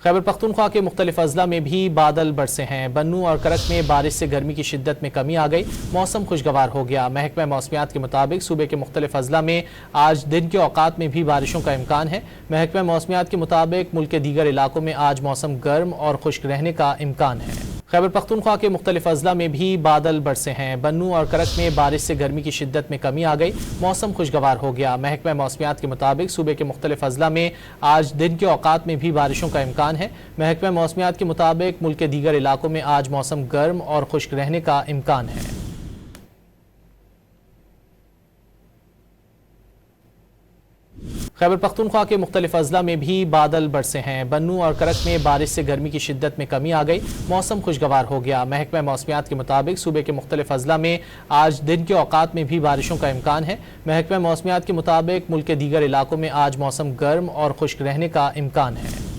خیبر پختونخوا کے مختلف اضلاع میں بھی بادل برسے ہیں۔ بنوں اور کرک میں بارش سے گرمی کی شدت میں کمی آ گئی، موسم خوشگوار ہو گیا۔ محکمہ موسمیات کے مطابق صوبے کے مختلف اضلاع میں آج دن کے اوقات میں بھی بارشوں کا امکان ہے۔ محکمہ موسمیات کے مطابق ملک کے دیگر علاقوں میں آج موسم گرم اور خشک رہنے کا امکان ہے۔ خیبر پختونخوا کے مختلف اضلاع میں بھی بادل برسے ہیں۔ بنوں اور کرک میں بارش سے گرمی کی شدت میں کمی آ گئی، موسم خوشگوار ہو گیا۔ محکمہ موسمیات کے مطابق صوبے کے مختلف اضلاع میں آج دن کے اوقات میں بھی بارشوں کا امکان ہے۔ محکمہ موسمیات کے مطابق ملک کے دیگر علاقوں میں آج موسم گرم اور خشک رہنے کا امکان ہے۔ خیبر پختونخوا کے مختلف اضلاع میں بھی بادل برسے ہیں۔ بنوں اور کرک میں بارش سے گرمی کی شدت میں کمی آ گئی، موسم خوشگوار ہو گیا۔ محکمہ موسمیات کے مطابق صوبے کے مختلف اضلاع میں آج دن کے اوقات میں بھی بارشوں کا امکان ہے۔ محکمہ موسمیات کے مطابق ملک کے دیگر علاقوں میں آج موسم گرم اور خشک رہنے کا امکان ہے۔